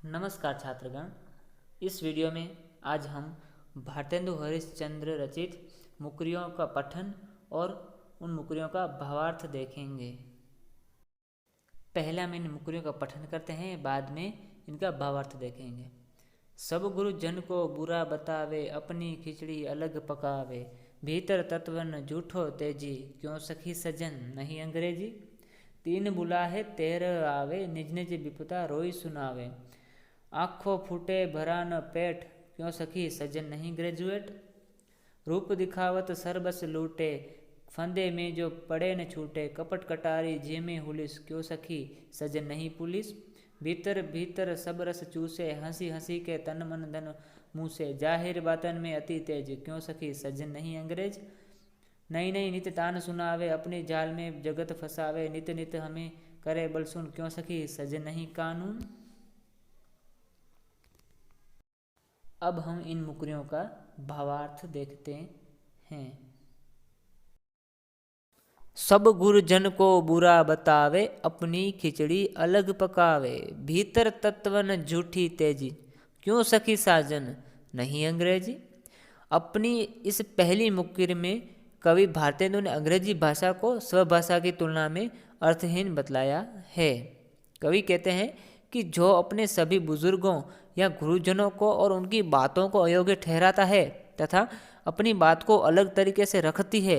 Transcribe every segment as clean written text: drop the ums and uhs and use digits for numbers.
नमस्कार छात्रगण। इस वीडियो में आज हम भारतेंदु हरिश्चंद्र रचित मुकरियों का पठन और उन मुकरियों का भावार्थ देखेंगे। पहले हम इन मुकरियों का पठन करते हैं, बाद में इनका भावार्थ देखेंगे। सब गुरु जन को बुरा बतावे, अपनी खिचड़ी अलग पकावे। भीतर तत्वन झूठो तेजी, क्यों सखी सजन नहीं अंग्रेजी। तीन बुलाहे तेरह आवे, निज निज विपता रोई सुनावे। आँखों फूटे भरा न पेट, क्यों सखी सजन नहीं ग्रेजुएट। रूप दिखावत सरबस लूटे, फंदे में जो पड़े न छूटे। कपट कटारी झेमे हुलिस, क्यों सखी सजन नहीं पुलिस। भीतर भीतर सब रस चूसे, हंसी हंसी के तन मन धन मुँह से। जाहिर बातन में अति तेज, क्यों सखी सजन नहीं अंग्रेज। नई नई नित तान सुनावे, अपनी जाल में जगत फसावे। नित नित हमें करे बल सुन, क्यों सखी सजन नहीं कानून। अब हम इन मुकरियों का भावार्थ देखते हैं। सब गुरुजन को बुरा बतावे, अपनी खिचड़ी अलग पकावे। भीतर तत्वन झूठी तेजी, क्यों सखी साजन नहीं अंग्रेजी। अपनी इस पहली मुकरी में कवि भारतेंदु ने अंग्रेजी भाषा को स्वभाषा की तुलना में अर्थहीन बतलाया है। कवि कहते हैं कि जो अपने सभी बुजुर्गों या गुरुजनों को और उनकी बातों को अयोग्य ठहराता है तथा अपनी बात को अलग तरीके से रखती है,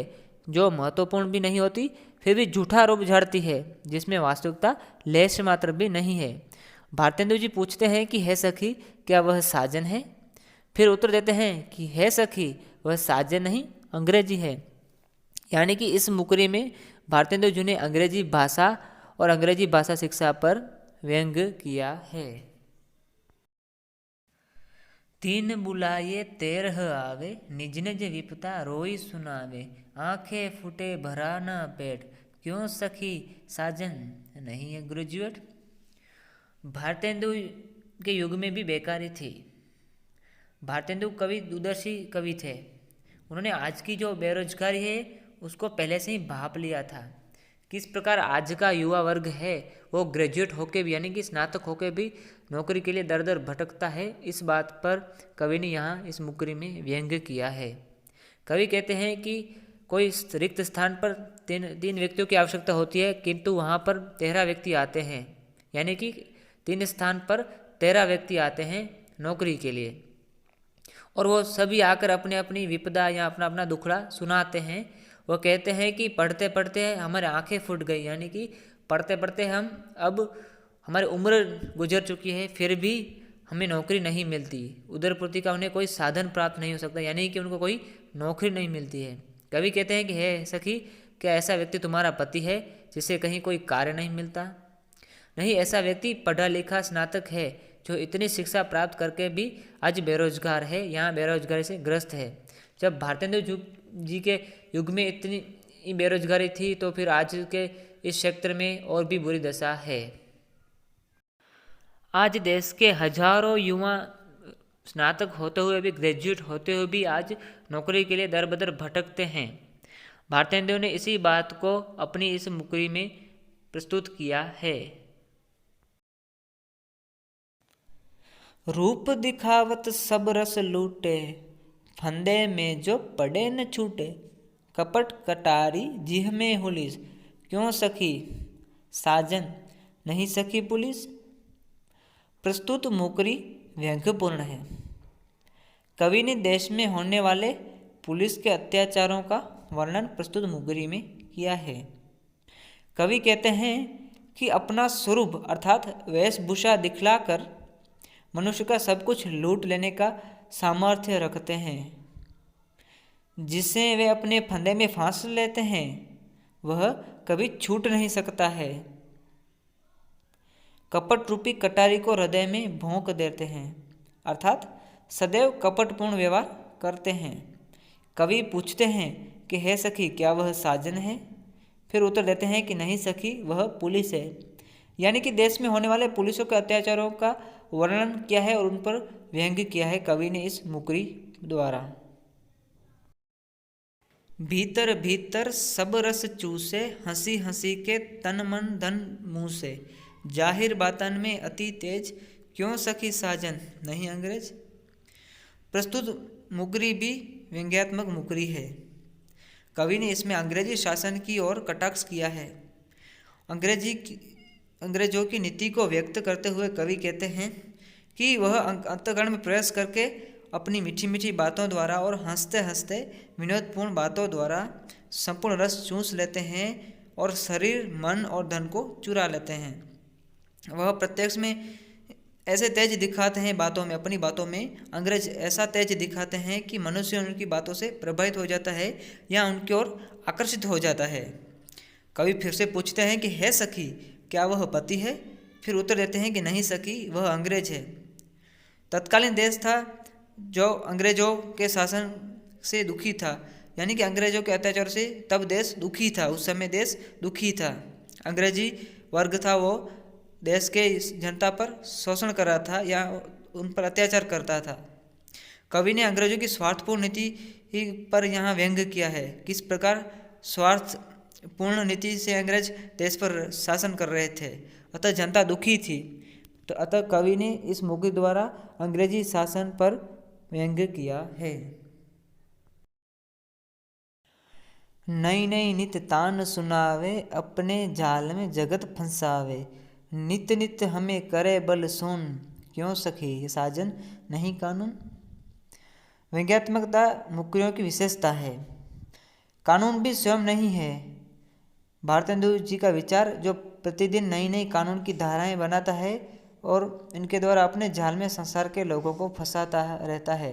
जो महत्वपूर्ण भी नहीं होती, फिर भी झूठा रूप झाड़ती है जिसमें वास्तविकता लेश मात्र भी नहीं है। भारतेंदु जी पूछते हैं कि हे सखी, क्या वह साजन है। फिर उत्तर देते हैं कि हे सखी, वह साजन नहीं अंग्रेजी है। यानी कि इस मुकरी में भारतेंदु जी ने अंग्रेजी भाषा और अंग्रेजी भाषा शिक्षा पर व्यंग किया है। तीन बुलाये तेरह आवे, निज निज विपता रोई सुनावे। आंखें फूटे भरा न पेट, क्यों सखी साजन नहीं है ग्रेजुएट। भारतेंदु के युग में भी बेकारी थी। भारतेंदु कवि दूरदर्शी कवि थे। उन्होंने आज की जो बेरोजगारी है उसको पहले से ही भाप लिया था। किस प्रकार आज का युवा वर्ग है वो ग्रेजुएट होके भी यानी कि स्नातक होके भी नौकरी के लिए दर दर भटकता है, इस बात पर कवि ने यहाँ इस मुकरी में व्यंग्य किया है। कवि कहते हैं कि कोई रिक्त स्थान पर तीन व्यक्तियों की आवश्यकता होती है, किंतु वहाँ पर 13 व्यक्ति आते हैं। यानी कि 3 स्थान पर 13 व्यक्ति आते हैं नौकरी के लिए, और वो सभी आकर अपने अपनी विपदा या अपना अपना दुखड़ा सुनाते हैं। वो कहते हैं कि पढ़ते पढ़ते हमारी आंखें फूट गई, यानी कि पढ़ते पढ़ते हम अब हमारी उम्र गुजर चुकी है, फिर भी हमें नौकरी नहीं मिलती। उदरपूर्ति का उन्हें कोई साधन प्राप्त नहीं हो सकता, यानी कि उनको कोई नौकरी नहीं मिलती है। कवि कहते हैं कि हे सखी, क्या ऐसा व्यक्ति तुम्हारा पति है जिसे कहीं कोई कार्य नहीं मिलता। नहीं, ऐसा व्यक्ति पढ़ा लिखा स्नातक है जो इतनी शिक्षा प्राप्त करके भी आज बेरोजगार है, यहाँ बेरोजगारी से ग्रस्त है। जब भारतेंदु जी के युग में इतनी बेरोजगारी थी तो फिर आज के इस क्षेत्र में और भी बुरी दशा है। आज देश के हजारों युवा स्नातक होते हुए भी, ग्रेजुएट होते हुए भी आज नौकरी के लिए दर बदर भटकते हैं। भारतेंदु ने इसी बात को अपनी इस मुकरी में प्रस्तुत किया है। रूप दिखावत सब रस लूटे, फंदे में जो पड़े न छूटे। कपट कटारी जिह में हुलिस, क्यों सखी साजन नहीं सखी पुलिस। प्रस्तुत मुकरी व्यंग्यपूर्ण है। कवि ने देश में होने वाले पुलिस के अत्याचारों का वर्णन प्रस्तुत मुकरी में किया है। कवि कहते हैं कि अपना स्वरूप अर्थात वेशभूषा दिखलाकर मनुष्य का सब कुछ लूट लेने का सामर्थ्य रखते हैं। जिसे वे अपने फंदे में फांस लेते हैं वह कभी छूट नहीं सकता है। कपट रूपी कटारी को हृदय में भोंक देते हैं, अर्थात सदैव कपटपूर्ण व्यवहार करते हैं। कवि पूछते हैं कि हे सखी, क्या वह साजन है। फिर उत्तर देते हैं कि नहीं सखी, वह पुलिस है। यानी कि देश में होने वाले पुलिसों के अत्याचारों का वर्णन किया है और उन पर व्यंग्य किया है कवि ने इस मुकरी द्वारा। भीतर भीतर सब रस चूसे, हंसी हंसी के तन मन धन मुँह से। जाहिर बातन में अति तेज, क्यों सखी साजन नहीं अंग्रेज। प्रस्तुत मुकरी भी व्यंग्यात्मक मुकरी है। कवि ने इसमें अंग्रेजी शासन की ओर कटाक्ष किया है। अंग्रेजों की नीति को व्यक्त करते हुए कवि कहते हैं कि वह अंतःकरण में प्रवेश करके अपनी मीठी मीठी बातों द्वारा और हंसते हंसते विनोदपूर्ण बातों द्वारा संपूर्ण रस चूस लेते हैं और शरीर, मन और धन को चुरा लेते हैं। वह प्रत्यक्ष में ऐसे तेज दिखाते हैं बातों में, अपनी बातों में अंग्रेज ऐसा तेज दिखाते हैं कि मनुष्य उनकी बातों से प्रभावित हो जाता है या उनकी ओर आकर्षित हो जाता है। कवि फिर से पूछते हैं कि हे सखी, क्या वह पति है? फिर उत्तर देते हैं कि नहीं सखी, वह अंग्रेज है। तत्कालीन देश था जो अंग्रेजों के शासन से दुखी था, यानी कि अंग्रेजों के अत्याचार से तब देश दुखी था। उस समय देश दुखी था। अंग्रेजी वर्ग था वो देश के जनता पर शोषण कर रहा था या उन पर अत्याचार करता था। कवि ने अंग्रेजों की स्वार्थपूर्ण नीति पर यहाँ व्यंग्य किया है। किस प्रकार स्वार्थपूर्ण नीति से अंग्रेज देश पर शासन कर रहे थे, अतः जनता दुखी थी। तो अतः कवि ने इस मुक्ति द्वारा अंग्रेजी शासन पर व्यंग्य किया है। नई नई नित तान सुनावे, अपने जाल में जगत फंसावे। नित नित हमें करे बल सून, क्यों सखी साजन नहीं कानून। व्यंग्यात्मकता मुकरियों की विशेषता है। कानून भी स्वयं नहीं है। भारतेंदु जी का विचार जो प्रतिदिन नई नई कानून की धाराएं बनाता है और इनके द्वारा अपने जाल में संसार के लोगों को फंसाता रहता है,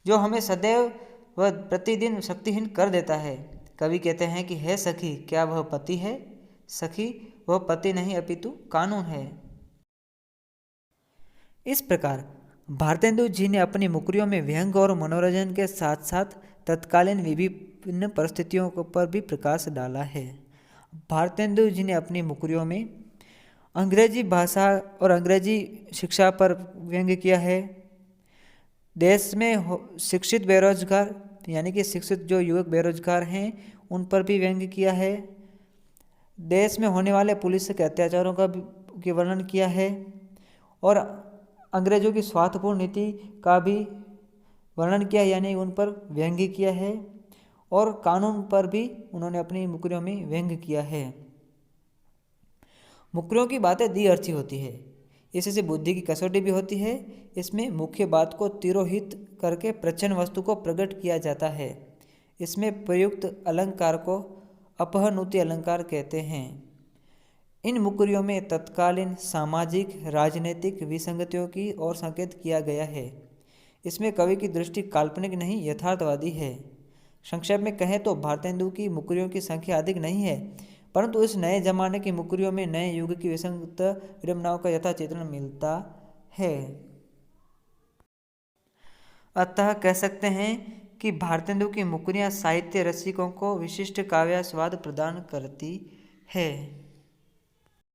जो हमें सदैव वह प्रतिदिन शक्तिहीन कर देता है। कवि कहते हैं कि हे सखी, क्या वह पति है? सखी, वह पति नहीं अपितु कानून है। इस प्रकार भारतेंदु जी ने अपनी मुकरियों में व्यंग और मनोरंजन के साथ साथ तत्कालीन विभिन्न परिस्थितियों पर भी प्रकाश डाला है। भारतेंदु जी ने अपनी मुकरियों में अंग्रेजी भाषा और अंग्रेजी शिक्षा पर व्यंग्य किया है। देश में शिक्षित बेरोजगार, यानी कि शिक्षित जो युवक बेरोजगार हैं, उन पर भी व्यंग्य किया है। देश में होने वाले पुलिस के अत्याचारों का वर्णन किया है और अंग्रेजों की स्वार्थपूर्ण नीति का भी वर्णन किया है, यानी उन पर व्यंग्य किया है। और कानून पर भी उन्होंने अपनी मुकरियों में व्यंग्य किया है। मुकरियों की बातें द्विअर्थी होती है, इससे बुद्धि की कसौटी भी होती है। इसमें मुख्य बात को तिरोहित करके प्रच्छन्न वस्तु को प्रकट किया जाता है। इसमें प्रयुक्त अलंकार को अपहनुति अलंकार कहते हैं। इन मुकरियों में तत्कालीन सामाजिक राजनीतिक विसंगतियों की ओर संकेत किया गया है। इसमें कवि की दृष्टि काल्पनिक नहीं यथार्थवादी है। संक्षेप में कहें तो भारतेंदु की मुकरियों की संख्या अधिक नहीं है, परंतु इस नए जमाने की मुकरियों में नए युग की विसंगत विडंबनाओं का यथा चित्रण मिलता है। अतः कह सकते हैं कि भारतेंदु की मुकरियाँ साहित्य रसिकों को विशिष्ट काव्यास्वाद प्रदान करती है।